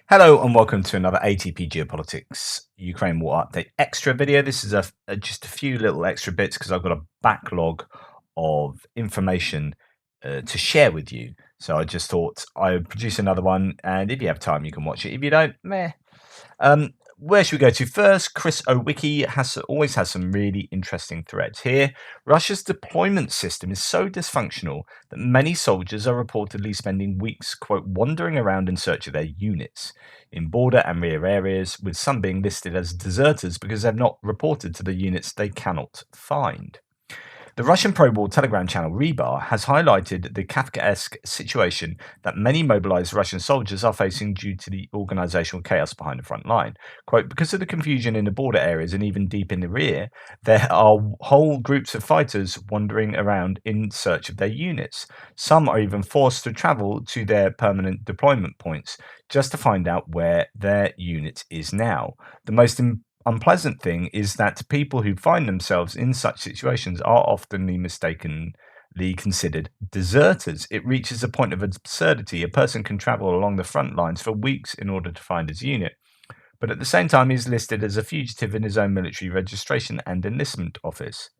Hello and welcome to another ATP Geopolitics Ukraine War Update Extra video. This is just a few little extra bits because I've got a backlog of information to share with you. So I just thought I would produce another one, and if you have time, you can watch it. If you don't, meh. Where should we go to first? Chris Owicki always has some really interesting threads here. Russia's deployment system is so dysfunctional that many soldiers are reportedly spending weeks, quote, wandering around in search of their units in border and rear areas, with some being listed as deserters because they've not reported to the units they cannot find. The Russian pro-war Telegram channel Rebar has highlighted the Kafkaesque situation that many mobilized Russian soldiers are facing due to the organizational chaos behind the front line. Quote, because of the confusion in the border areas and even deep in the rear, there are whole groups of fighters wandering around in search of their units. Some are even forced to travel to their permanent deployment points just to find out where their unit is now. The most unpleasant thing is that people who find themselves in such situations are often mistakenly considered deserters. It reaches a point of absurdity. A person can travel along the front lines for weeks in order to find his unit, but at the same time, he's listed as a fugitive in his own military registration and enlistment office.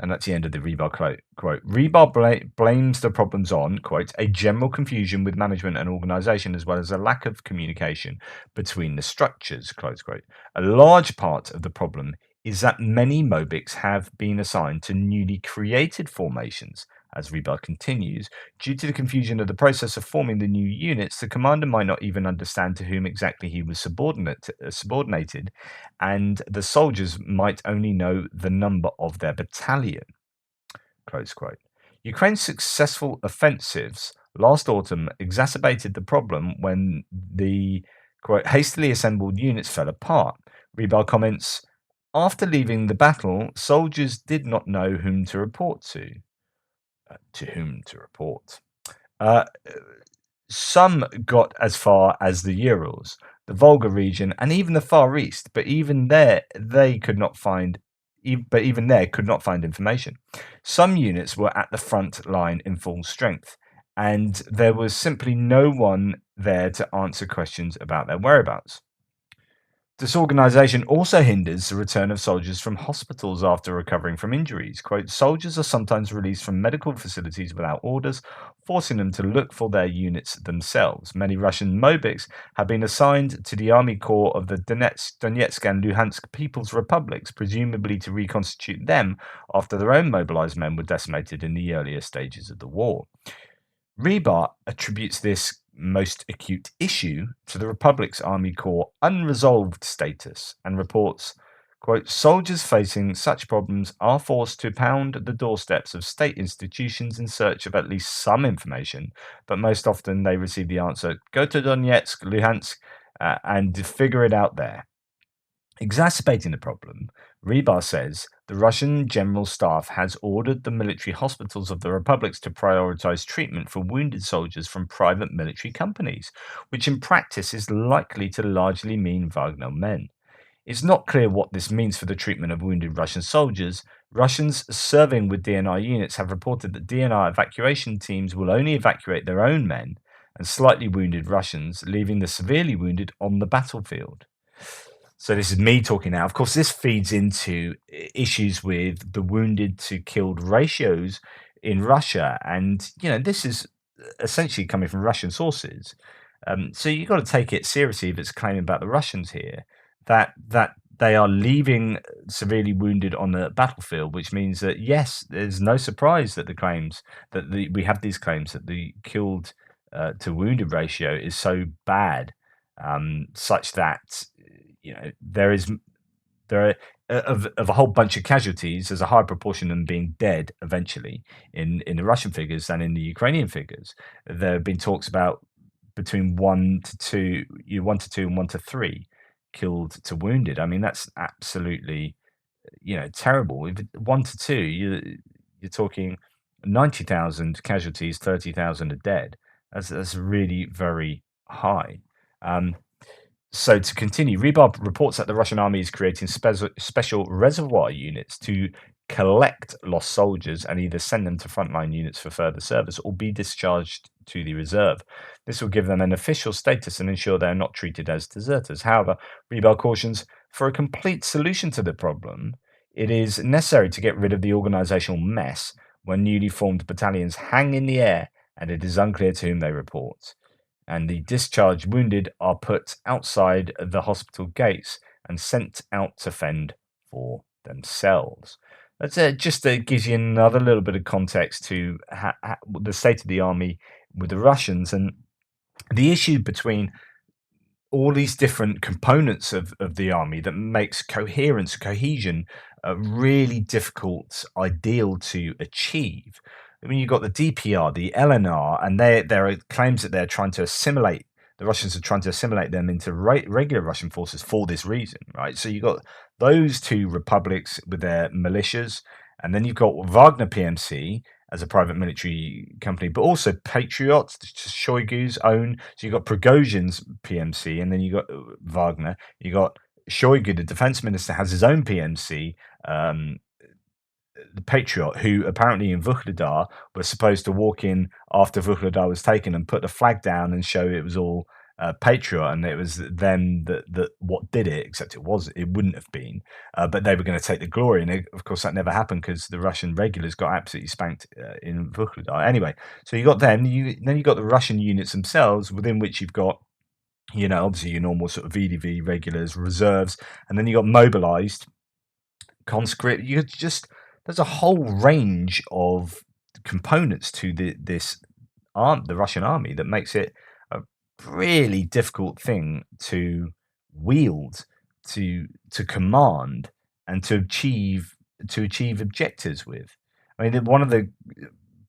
And that's the end of the Rebar quote. Rebar blames the problems on, quote, a general confusion with management and organization, as well as a lack of communication between the structures, close quote. A large part of the problem is that many Mobics have been assigned to newly created formations. As Rebar continues, due to the confusion of the process of forming the new units, the commander might not even understand to whom exactly he was subordinated, and the soldiers might only know the number of their battalion. Close quote. Ukraine's successful offensives last autumn exacerbated the problem when the quote hastily assembled units fell apart. Rebar comments, after leaving the battle, soldiers did not know whom to report to. To whom to report. Uh, some got as far as the Urals, the Volga region, and even the Far East, but even there they could not find. But even there, could not find information. Some units were at the front line in full strength, and there was simply no one there to answer questions about their whereabouts. Disorganization also hinders the return of soldiers from hospitals after recovering from injuries. Quote, soldiers are sometimes released from medical facilities without orders, forcing them to look for their units themselves. Many Russian Mobics have been assigned to the Army Corps of the Donetsk and Luhansk People's Republics, presumably to reconstitute them after their own mobilized men were decimated in the earlier stages of the war. Rebar attributes this most acute issue to the Republic's Army Corps' unresolved status and reports, quote, soldiers facing such problems are forced to pound the doorsteps of state institutions in search of at least some information, but most often they receive the answer, go to Donetsk, Luhansk, and figure it out there. Exacerbating the problem, Rebar says the Russian General Staff has ordered the military hospitals of the republics to prioritize treatment for wounded soldiers from private military companies, which in practice is likely to largely mean Wagner men. It's not clear what this means for the treatment of wounded Russian soldiers. Russians serving with DNR units have reported that DNR evacuation teams will only evacuate their own men and slightly wounded Russians, leaving the severely wounded on the battlefield. So this is me talking now. Of course, this feeds into issues with the wounded to killed ratios in Russia, and this is essentially coming from Russian sources. So you've got to take it seriously if it's claiming about the Russians here that they are leaving severely wounded on the battlefield, which means that yes, there's no surprise that we have these claims that the killed to wounded ratio is so bad, such that there is there are of a whole bunch of casualties. There's a high proportion of them being dead eventually in the Russian figures than in the Ukrainian figures. There have been talks about between 1 to 2, 1 to 2 and 1 to 3 killed to wounded. I mean, that's absolutely terrible. If 1 to 2, you're talking 90,000 casualties, 30,000 are dead. That's really very high. So to continue, Rebar reports that the Russian army is creating special reservoir units to collect lost soldiers and either send them to frontline units for further service or be discharged to the reserve. This will give them an official status and ensure they are not treated as deserters. However, Rebel cautions for a complete solution to the problem, it is necessary to get rid of the organizational mess when newly formed battalions hang in the air and it is unclear to whom they report. And the discharged wounded are put outside the hospital gates and sent out to fend for themselves. That's just gives you another little bit of context to the state of the army with the Russians and the issue between all these different components of the army that makes coherence, cohesion, really difficult ideal to achieve. I mean, you've got the DPR, the LNR, and there are claims that they're trying to assimilate. The Russians are trying to assimilate them into regular Russian forces for this reason, right? So you've got those two republics with their militias, and then you've got Wagner PMC, as a private military company, but also Patriot, Shoigu's own. So you've got Prigozhin's PMC, and then you got Wagner. You got Shoigu, the defense minister, has his own PMC, the Patriot, who apparently in Vuhledar was supposed to walk in after Vuhledar was taken and put the flag down and show it was all Patriot, and it was them that what did it, except it wouldn't have been, but they were going to take the glory, and of course that never happened because the Russian regulars got absolutely spanked in Vuhledar. Anyway, so you got them, then you got the Russian units themselves, within which you've got obviously your normal sort of VDV regulars, reserves, and then you got mobilized conscript. There's a whole range of components to the Russian army that makes it a really difficult thing to wield, to command, and to achieve objectives with. I mean, one of the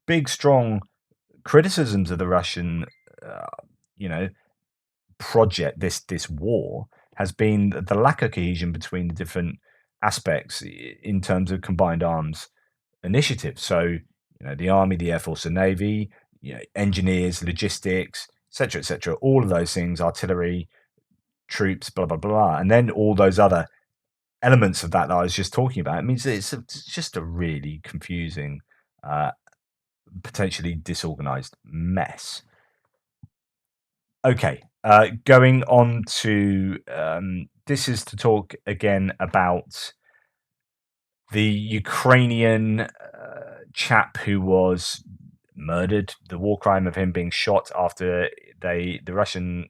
big strong criticisms of the Russian, you know, project, this war, has been the lack of cohesion between the different aspects in terms of combined arms initiatives. So, the army, the air force, the navy, engineers, logistics, etc., all of those things, artillery, troops, blah blah blah, and then all those other elements of that I was just talking about. It means that it's just a really confusing, potentially disorganized mess. Okay, going on to this is to talk again about the Ukrainian chap who was murdered, the war crime of him being shot after the Russians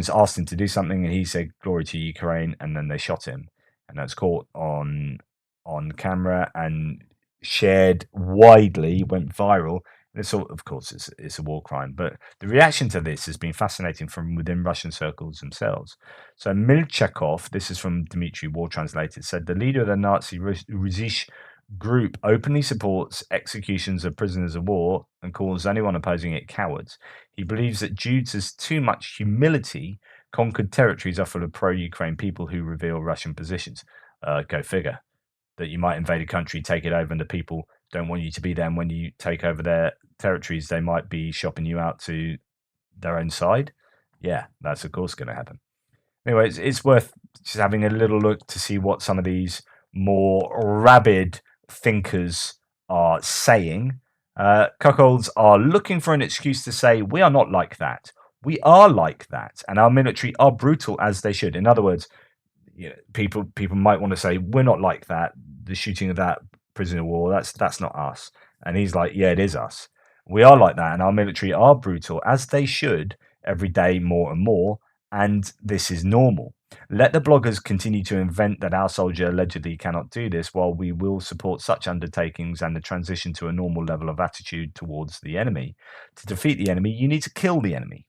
asked him to do something, and he said "Glory to Ukraine," and then they shot him, and that's caught on camera and shared widely, went viral. It's all, of course, it's a war crime, but the reaction to this has been fascinating from within Russian circles themselves. So Milchakov, this is from Dmitry War Translated, said the leader of the Nazi Rusish group openly supports executions of prisoners of war and calls anyone opposing it cowards. He believes that due to too much humility, conquered territories are full of pro-Ukraine people who reveal Russian positions. Go figure. That you might invade a country, take it over, and the people don't want you to be there. And when you take over their territories, they might be shopping you out to their own side. Yeah, that's of course going to happen. Anyway, it's worth just having a little look to see what some of these more rabid thinkers are saying. Cuckolds are looking for an excuse to say, we are not like that. We are like that. And our military are brutal as they should. In other words, people might want to say, we're not like that. The shooting of that prisoner of war, that's not us. And he's like, yeah, it is us. We are like that. And our military are brutal as they should every day more and more. And this is normal. Let the bloggers continue to invent that our soldier allegedly cannot do this, while we will support such undertakings and the transition to a normal level of attitude towards the enemy. To defeat the enemy, you need to kill the enemy.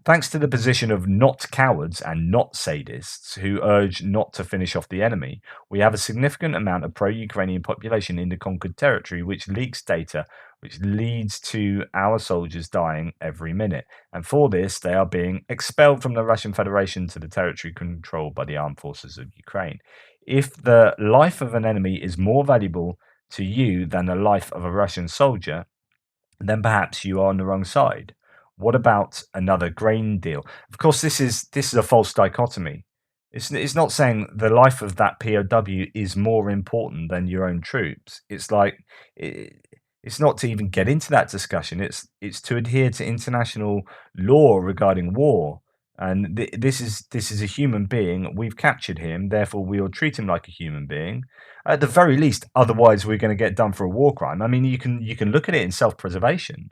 Thanks to the position of not cowards and not sadists who urge not to finish off the enemy, we have a significant amount of pro-Ukrainian population in the conquered territory, which leaks data, which leads to our soldiers dying every minute. And for this, they are being expelled from the Russian Federation to the territory controlled by the armed forces of Ukraine. If the life of an enemy is more valuable to you than the life of a Russian soldier, then perhaps you are on the wrong side. What about another grain deal? Of course, this is a false dichotomy. It's not saying the life of that POW is more important than your own troops. It's like it's not to even get into that discussion. It's to adhere to international law regarding war. And this is a human being. We've captured him, therefore we will treat him like a human being. At the very least, otherwise we're going to get done for a war crime. I mean, you can look at it in self-preservation,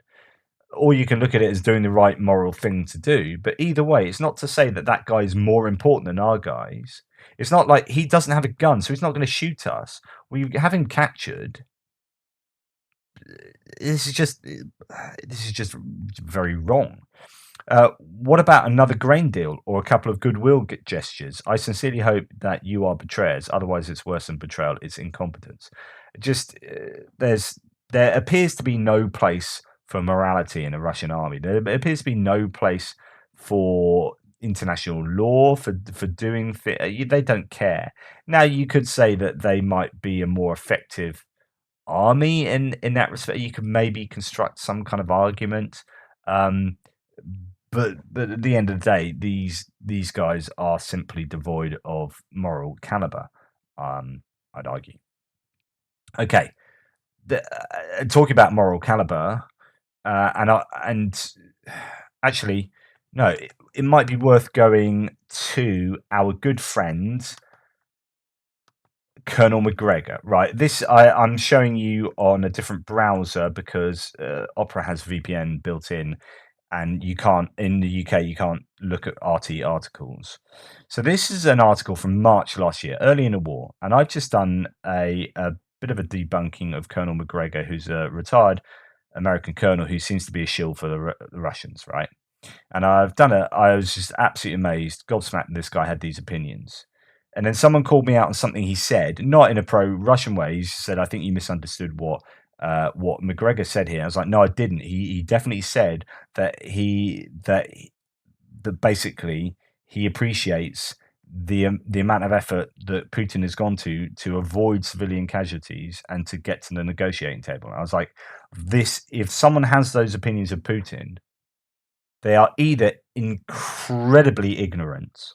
or you can look at it as doing the right moral thing to do. But either way, it's not to say that that guy is more important than our guys. It's not like he doesn't have a gun, so he's not going to shoot us. We have him captured. This is just this is just very wrong. What about another grain deal or a couple of goodwill gestures? I sincerely hope that you are betrayers. Otherwise, it's worse than betrayal. It's incompetence. Just there appears to be no place for morality in the Russian army. There appears to be no place for international law for doing they don't care. Now you could say that they might be a more effective army in that respect. You could maybe construct some kind of argument. Um, but at the end of the day, these guys are simply devoid of moral caliber. I'd argue. Okay, talking about moral caliber, and actually, no, it might be worth going to our good friend Colonel McGregor. Right, I'm showing you on a different browser because Opera has VPN built in, and you can't in the UK you can't look at RT articles. So this is an article from March last year, early in the war, and I've just done a bit of a debunking of Colonel McGregor, who's a retired American colonel who seems to be a shill for the Russians, right? And I was just absolutely amazed, gobsmacked that this guy had these opinions. And then someone called me out on something he said, not in a pro-Russian way. He said, "I think you misunderstood what McGregor said here." I was like, "No, I didn't. He definitely said that basically he appreciates the amount of effort that Putin has gone to avoid civilian casualties and to get to the negotiating table." And I was like, "This, if someone has those opinions of Putin, they are either incredibly ignorant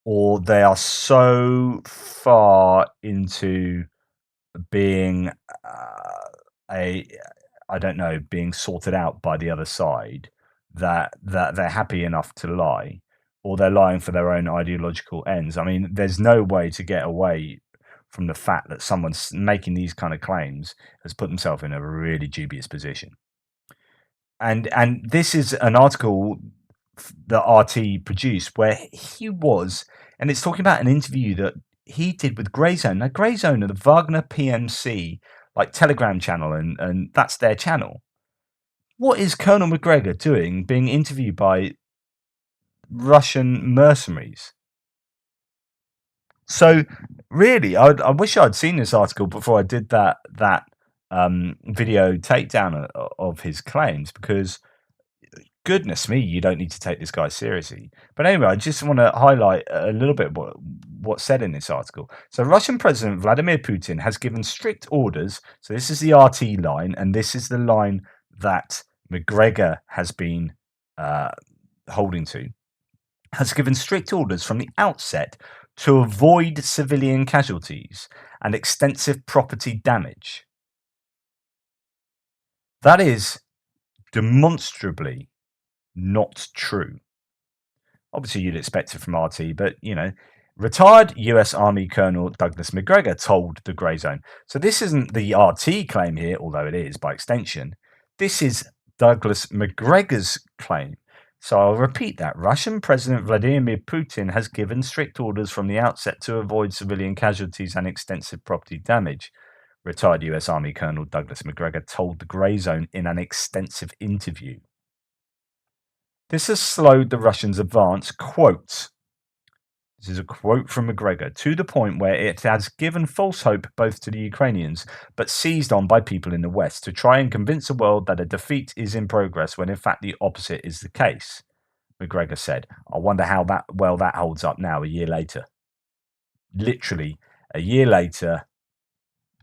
or they are so far into being a I don't know, being sorted out by the other side that they're happy enough to lie, or they're lying for their own ideological ends." I mean, there's no way to get away from the fact that someone's making these kind of claims has put themselves in a really dubious position. And this is an article that RT produced where he was, and it's talking about an interview that he did with Grayzone. Now, Grayzone are the Wagner PMC like Telegram channel, and that's their channel. What is Colonel McGregor doing being interviewed by Russian mercenaries? So, really, I wish I'd seen this article before I did that video takedown of his claims, because goodness me, you don't need to take this guy seriously. But anyway, I just want to highlight a little bit what's said in this article. So, Russian President Vladimir Putin has given strict orders. So, this is the RT line, and this is the line that McGregor has been holding to. Has given strict orders from the outset to avoid civilian casualties and extensive property damage. That is demonstrably not true. Obviously, you'd expect it from RT, but retired US Army Colonel Douglas McGregor told the Grey Zone. So this isn't the RT claim here, although it is by extension. This is Douglas McGregor's claim. So I'll repeat that. Russian President Vladimir Putin has given strict orders from the outset to avoid civilian casualties and extensive property damage. Retired US Army Colonel Douglas McGregor told the Grey Zone in an extensive interview. This has slowed the Russians' advance, quote, this is a quote from McGregor, to the point where it has given false hope both to the Ukrainians, but seized on by people in the West to try and convince the world that a defeat is in progress when in fact the opposite is the case. McGregor said, "I wonder how that holds up now, a year later." Literally, a year later,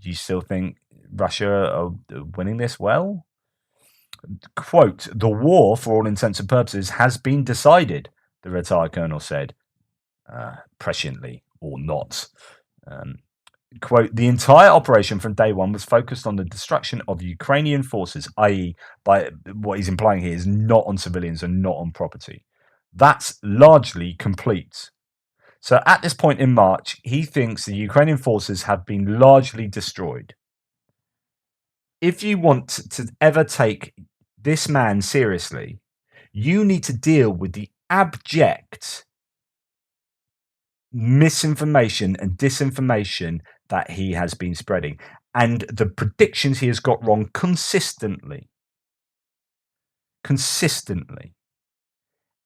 do you still think Russia are winning this well? Quote, "The war, for all intents and purposes, has been decided," the retired colonel said. presciently or not. Quote, the entire operation from day one was focused on the destruction of Ukrainian forces, i.e., by what he's implying here is not on civilians and not on property. That's largely complete. So at this point in March, he thinks the Ukrainian forces have been largely destroyed. If you want to ever take this man seriously, you need to deal with the abject misinformation and disinformation that he has been spreading and the predictions he has got wrong consistently,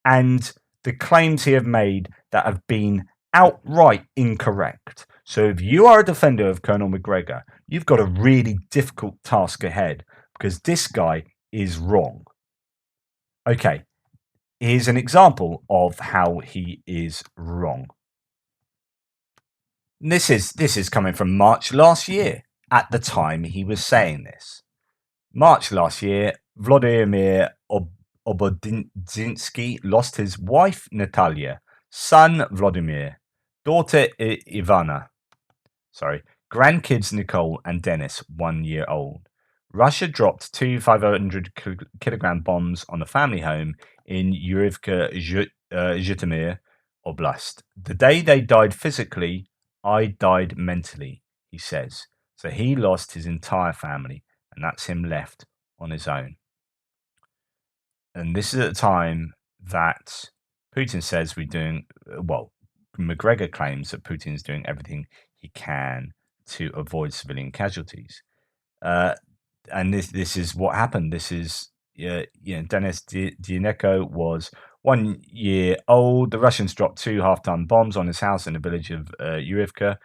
and the claims he have made that have been outright incorrect. So if you are a defender of Colonel McGregor, you've got a really difficult task ahead because this guy is wrong. Okay, here's an example of how he is wrong. This is coming from March last year. At the time he was saying this, March last year, Vladimir Obodinsky lost his wife Natalia, son Vladimir, daughter Ivana, grandkids Nicole and Dennis, 1 year old. Russia dropped two 500-kilogram bombs on a family home in Urivka, Zhytomyr Oblast. The day they died physically, I died mentally, he says. So he lost his entire family, and that's him left on his own. And this is at the time that Putin says we're doing, well, McGregor claims that Putin's doing everything he can to avoid civilian casualties. And this is what happened. This is, Denis Dianeko was 1 year old. The Russians dropped two half-ton bombs on his house in the village of Urivka.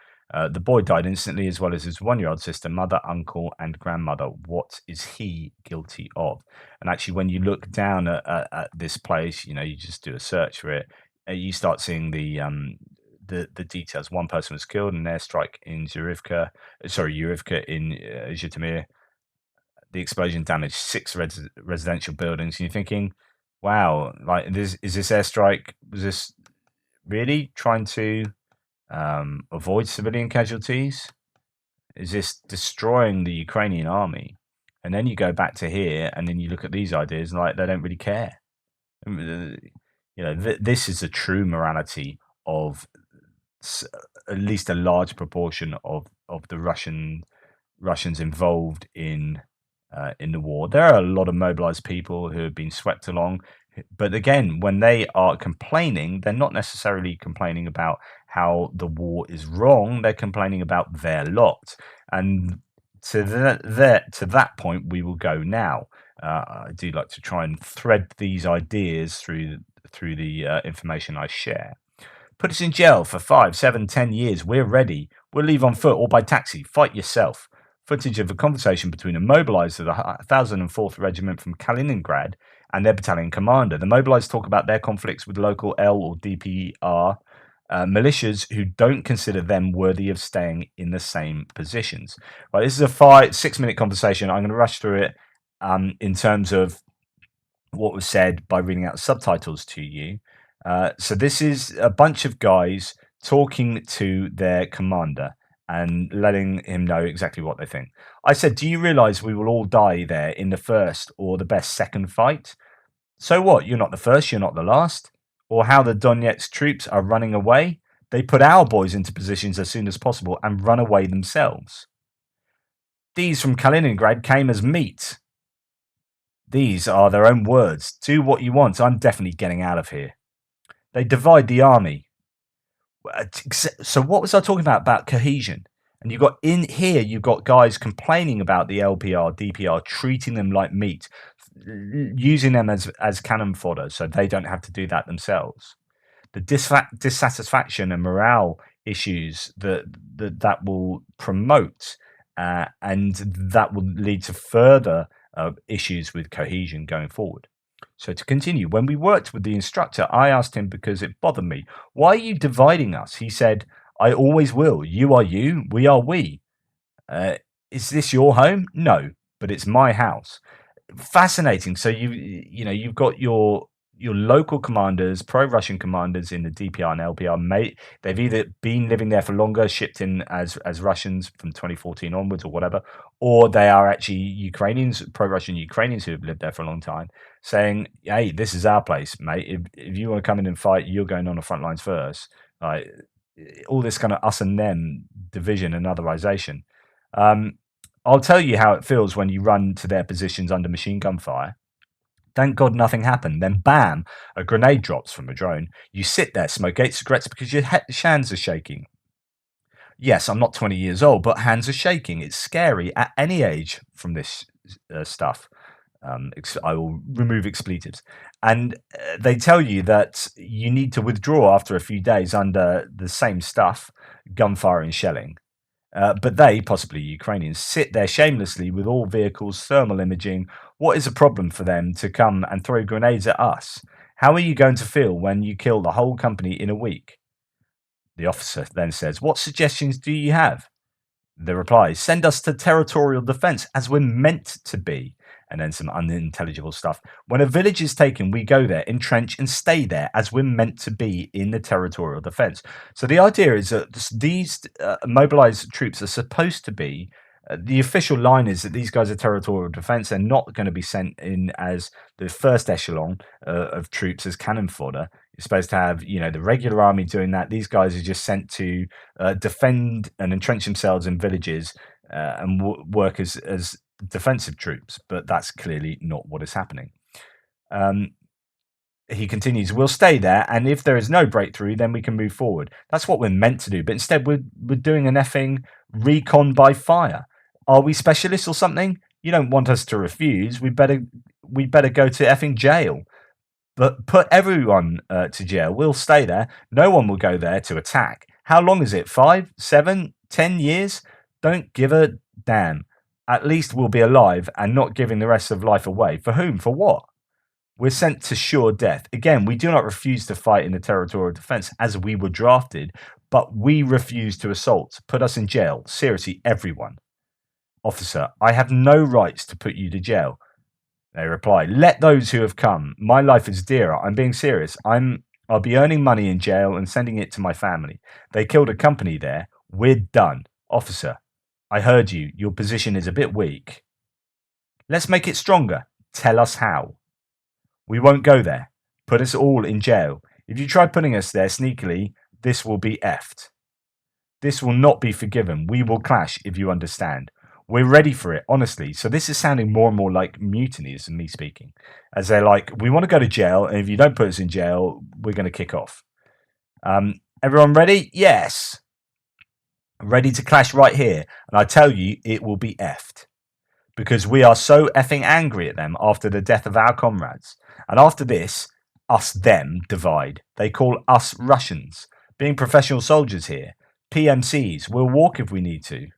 The boy died instantly, as well as his 1-year-old sister, mother, uncle, and grandmother. What is he guilty of? And actually, when you look down at this place, you just do a search for it. You start seeing the details. One person was killed in an airstrike in Urivka in Zhytomyr. The explosion damaged 6 residential buildings. And you're thinking, wow, like is this airstrike, was this really trying to avoid civilian casualties? Is this destroying the Ukrainian army? And then you go back to here, and then you look at these ideas, and like they don't really care. This is the true morality of at least a large proportion of the Russians involved in the war. There are a lot of mobilized people who have been swept along, but again, when they are complaining, they're not necessarily complaining about how the war is wrong. They're complaining about their lot, and to that point, we will go now. I do like to try and thread these ideas through the information I share. Put us in jail for 5, 7, 10 years. We're ready. We'll leave on foot or by taxi. Fight yourself. Footage of a conversation between a mobilized of the 1004th Regiment from Kaliningrad and their battalion commander. The mobilized talk about their conflicts with local L or DPR militias who don't consider them worthy of staying in the same positions. Right, this is a 6-minute conversation. I'm going to rush through it in terms of what was said by reading out subtitles to you. So this is a bunch of guys talking to their commander and letting him know exactly what they think. I said, do you realize we will all die there in the first or the best second fight? So what? You're not the first, you're not the last. Or how the Donetsk troops are running away? They put our boys into positions as soon as possible and run away themselves. These from Kaliningrad came as meat. These are their own words. Do what you want. I'm definitely getting out of here. They divide the army. So what was I talking about cohesion? And you've got guys complaining about the LPR, DPR, treating them like meat, using them as cannon fodder so they don't have to do that themselves. The dissatisfaction and morale issues that will promote and that will lead to further issues with cohesion going forward. So to continue, when we worked with the instructor, I asked him because it bothered me. Why are you dividing us? He said, I always will. You are you, we are we. Is this your home? No, but it's my house. Fascinating. So you've got your your local commanders, pro-Russian commanders in the DPR and LPR, they've either been living there for longer, shipped in as Russians from 2014 onwards or whatever, or they are actually Ukrainians, pro-Russian Ukrainians who have lived there for a long time, saying, "Hey, this is our place, mate. If you want to come in and fight, you're going on the front lines first." Like all this kind of us and them division and otherization. I'll tell you how it feels when you run to their positions under machine gun fire. Thank God nothing happened. Then, bam, a grenade drops from a drone. You sit there, smoke 8 cigarettes because your hands are shaking. Yes, I'm not 20 years old, but hands are shaking. It's scary at any age from this stuff. I will remove expletives. And they tell you that you need to withdraw after a few days under the same stuff, gunfire and shelling. But they, possibly Ukrainians, sit there shamelessly with all vehicles, thermal imaging. What is a problem for them to come and throw grenades at us? How are you going to feel when you kill the whole company in a week? The officer then says, "What suggestions do you have?" The reply, "Send us to territorial defense as we're meant to be." And then some unintelligible stuff. "When a village is taken, we go there, entrench, and stay there as we're meant to be in the territorial defense." So the idea is that these mobilized troops are supposed to be. The official line is that these guys are territorial defense. They're not going to be sent in as the first echelon of troops as cannon fodder. You're supposed to have, the regular army doing that. These guys are just sent to defend and entrench themselves in villages and work as defensive troops, but that's clearly not what is happening. He continues, "We'll stay there, and if there is no breakthrough, then we can move forward." That's what we're meant to do, but instead we're doing an effing recon by fire. Are we specialists or something? You don't want us to refuse. We better go to effing jail. But put everyone to jail. We'll stay there. No one will go there to attack. How long is it? 5, 7, 10 years? Don't give a damn. At least we'll be alive and not giving the rest of life away. For whom? For what? We're sent to sure death. Again, we do not refuse to fight in the territorial defense as we were drafted, but we refuse to assault. Put us in jail. Seriously, everyone. Officer, I have no rights to put you to jail. They reply, "Let those who have come. My life is dearer. I'm being serious. I'll be earning money in jail and sending it to my family. They killed a company there. We're done. Officer, I heard you. Your position is a bit weak. Let's make it stronger. Tell us how. We won't go there. Put us all in jail. If you try putting us there sneakily, this will be effed. This will not be forgiven. We will clash, if you understand. We're ready for it, honestly." So this is sounding more and more like mutinies than me speaking. As they're like, "We want to go to jail, and if you don't put us in jail, we're going to kick off." Everyone ready? Yes. Ready to clash right here. And I tell you, it will be effed. Because we are so effing angry at them after the death of our comrades. And after this, us-them divide. They call us Russians. Being professional soldiers here. PMCs. We'll walk if we need to.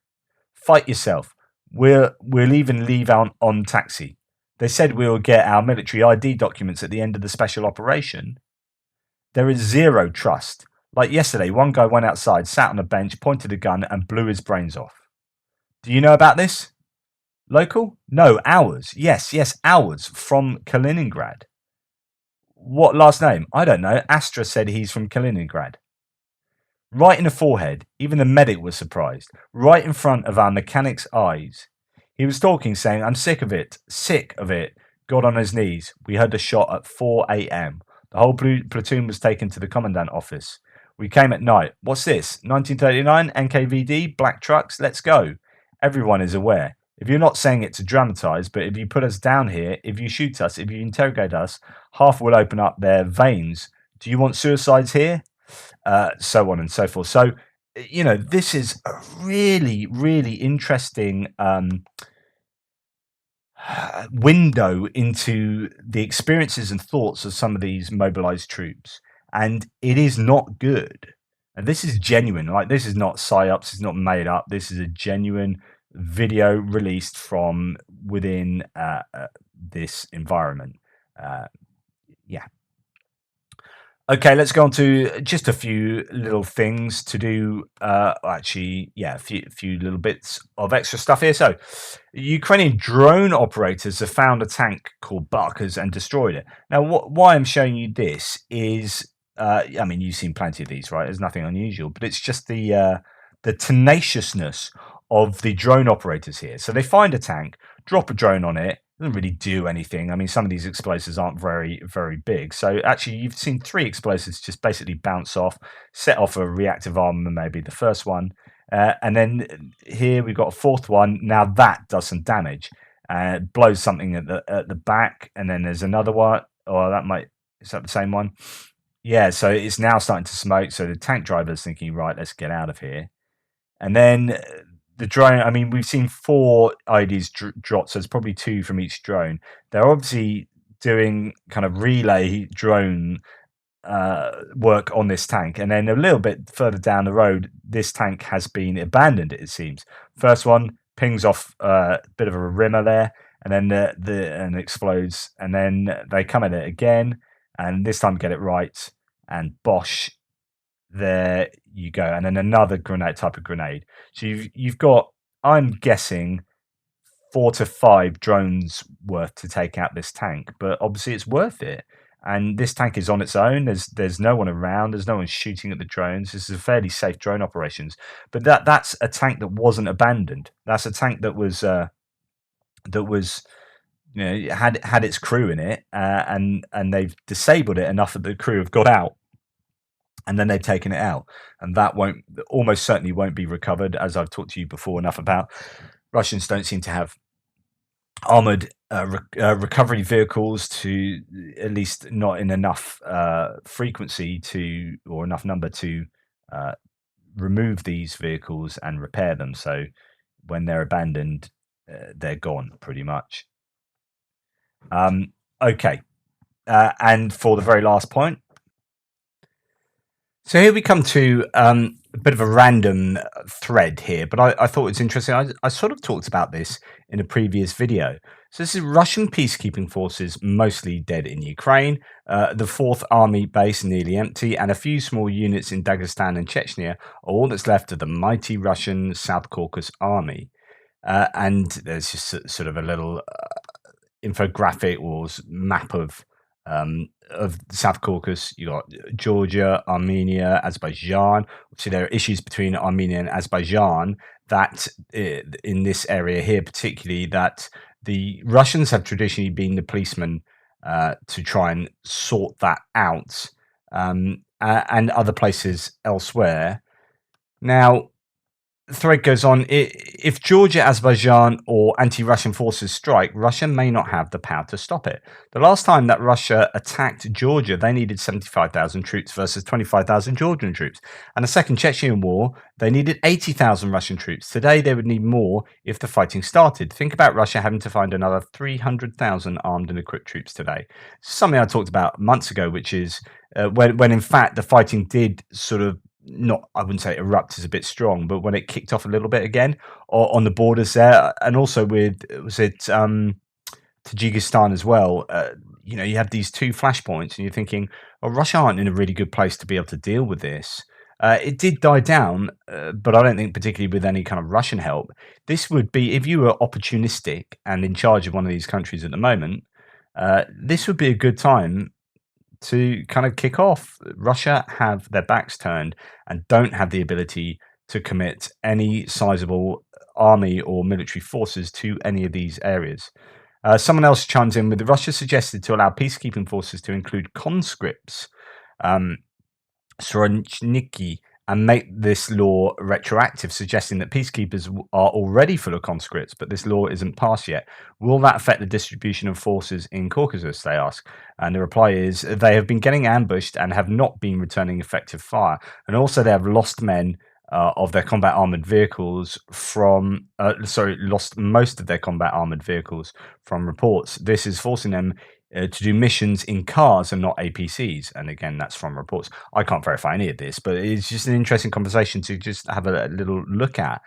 Fight yourself. We'll even leave on taxi. They said we'll get our military ID documents at the end of the special operation. There is zero trust. Like yesterday, one guy went outside, sat on a bench, pointed a gun, and blew his brains off. Do you know about this? Local? No, ours. Yes, ours. From Kaliningrad. What last name? I don't know. Astra said he's from Kaliningrad. Right in the forehead. Even the medic was surprised. Right in front of our mechanic's eyes. He was talking, saying, "I'm sick of it. Sick of it." Got on his knees. We heard the shot at 4 a.m. The whole platoon was taken to the commandant office. We came at night. What's this? 1939, NKVD, black trucks, let's go. Everyone is aware. If you're not saying it to dramatize, but if you put us down here, if you shoot us, if you interrogate us, half will open up their veins. Do you want suicides here? So on and so forth. So, this is a really, really interesting window into the experiences and thoughts of some of these mobilized troops. And it is not good. And this is genuine. Like, this is not psyops. It's not made up. This is a genuine video released from within this environment. Yeah. Okay, let's go on to just a few little things to do. A few little bits of extra stuff here. So, Ukrainian drone operators have found a tank called Barkers and destroyed it. Now, why I'm showing you this is, I mean, you've seen plenty of these, right? There's nothing unusual, but it's just the tenaciousness of the drone operators here. So they find a tank, drop a drone on it, doesn't really do anything. I mean, some of these explosives aren't very big. So actually, you've seen three explosives just basically bounce off, set off a reactive armor, maybe the first one, and then here we've got a fourth one. Now that does some damage, blows something at the back, and then there's another one. Or that might is that the same one? Yeah. So it's now starting to smoke. So the tank driver's thinking, right, let's get out of here. And then the drone, I mean, we've seen four IEDs dropped, so it's probably two from each drone. They're obviously doing kind of relay drone work on this tank. And then a little bit further down the road, this tank has been abandoned, it seems. First one pings off a bit of a rimmer there, and then and explodes. And then they come at it again, and this time get it right. And Bosch, there you go, and then another type of grenade. So you've got, I'm guessing, 4 to 5 drones worth to take out this tank, but obviously it's worth it. And this tank is on its own. There's no one around. There's no one shooting at the drones. This is a fairly safe drone operations. But that's a tank that wasn't abandoned. That's a tank that was had its crew in it, and they've disabled it enough that the crew have got out, and then they've taken it out, and that won't almost certainly won't be recovered. As I've talked to you before enough about, Russians don't seem to have armored recovery vehicles, to at least not in enough frequency to, or enough number to uh, remove these vehicles and repair them. So when they're abandoned, they're gone pretty much. Okay, and for the very last point, so here we come to a bit of a random thread here, but I thought it was interesting. I sort of talked about this in a previous video. So this is Russian peacekeeping forces mostly dead in Ukraine, the 4th Army base nearly empty, and a few small units in Dagestan and Chechnya are all that's left of the mighty Russian South Caucasus army. And there's just sort of a little infographic or map of South Caucasus. You got Georgia, Armenia, Azerbaijan. Obviously, there are issues between Armenia and Azerbaijan that in this area here, particularly, that the Russians have traditionally been the policemen to try and sort that out, and other places elsewhere. Now, the thread goes on. If Georgia, Azerbaijan, or anti-Russian forces strike, Russia may not have the power to stop it. The last time that Russia attacked Georgia, they needed 75,000 troops versus 25,000 Georgian troops. And the Second Chechen War, they needed 80,000 Russian troops. Today, they would need more if the fighting started. Think about Russia having to find another 300,000 armed and equipped troops today. Something I talked about months ago, which is when in fact the fighting did sort of, not, I wouldn't say erupt is a bit strong, but when it kicked off a little bit again on the borders there, and also with, was it Tajikistan as well, you have these two flashpoints and you're thinking, well, Russia aren't in a really good place to be able to deal with this. It did die down, but I don't think particularly with any kind of Russian help. This would be, if you were opportunistic and in charge of one of these countries at the moment, this would be a good time to kind of kick off. Russia have their backs turned and don't have the ability to commit any sizable army or military forces to any of these areas. Someone else chimes in with, Russia suggested to allow peacekeeping forces to include conscripts, Soroniki, and make this law retroactive, suggesting that peacekeepers are already full of conscripts, but this law isn't passed yet. Will that affect the distribution of forces in Caucasus, they ask? And the reply is, they have been getting ambushed and have not been returning effective fire. And also they have lost men of their combat armored vehicles from, lost most of their combat armored vehicles from reports. This is forcing them to do missions in cars and not APCs. And again, that's from reports. I can't verify any of this, but it's just an interesting conversation to just have a little look at.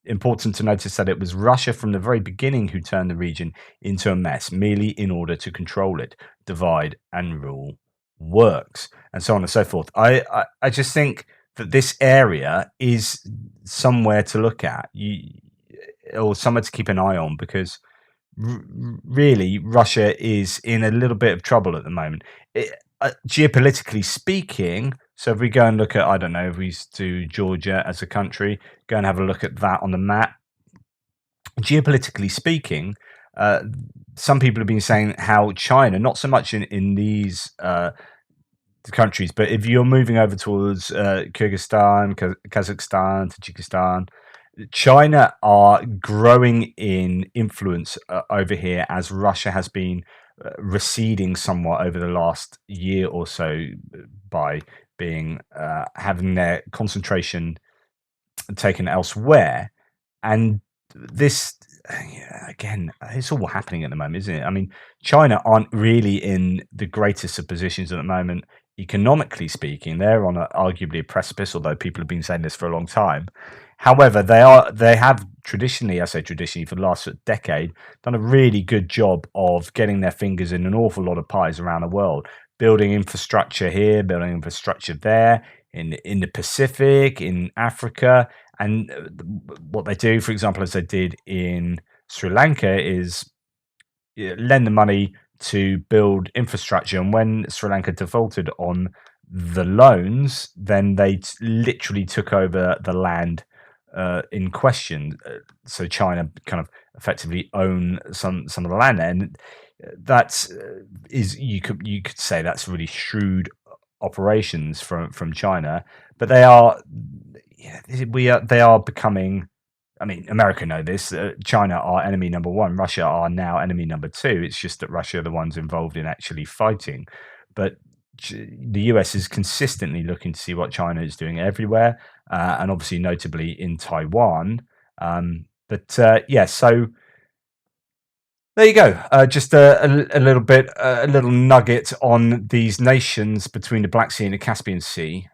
Important to notice that it was Russia from the very beginning who turned the region into a mess, merely in order to control it, divide and rule works, and so on and so forth. I just think that this area is somewhere to look at, or somewhere to keep an eye on, because really Russia is in a little bit of trouble at the moment. Geopolitically speaking, so if we go and look at, I don't know, if we do Georgia as a country, go and have a look at that on the map. Geopolitically speaking, uh, some people have been saying how China, not so much in these countries, but if you're moving over towards Kyrgyzstan, Kazakhstan, Tajikistan, China are growing in influence over here, as Russia has been receding somewhat over the last year or so, by being having their concentration taken elsewhere. And this, yeah, again, it's all happening at the moment, isn't it? I mean, China aren't really in the greatest of positions at the moment, economically speaking. They're on arguably a precipice, although people have been saying this for a long time. However, they have traditionally, I say traditionally, for the last decade, done a really good job of getting their fingers in an awful lot of pies around the world, building infrastructure here, building infrastructure there, in the Pacific, in Africa. And what they do, for example, as they did in Sri Lanka, is lend the money to build infrastructure. And when Sri Lanka defaulted on the loans, then they literally took over the land in question. So China kind of effectively own some of the land there, and that's is you could say that's really shrewd operations from China, but they are, yeah, they are becoming. I mean, America know this. China are enemy number one. Russia are now enemy number two. It's just that Russia are the ones involved in actually fighting. But the US is consistently looking to see what China is doing everywhere, and obviously, notably in Taiwan. Yeah, so there you go. Just a little bit, a little nugget on these nations between the Black Sea and the Caspian Sea.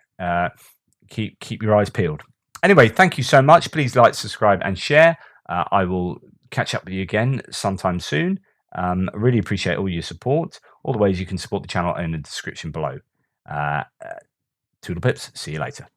Keep your eyes peeled. Anyway, thank you so much. Please like, subscribe, and share. I will catch up with you again sometime soon. I really appreciate all your support. All the ways you can support the channel are in the description below. Toodle pips. See you later.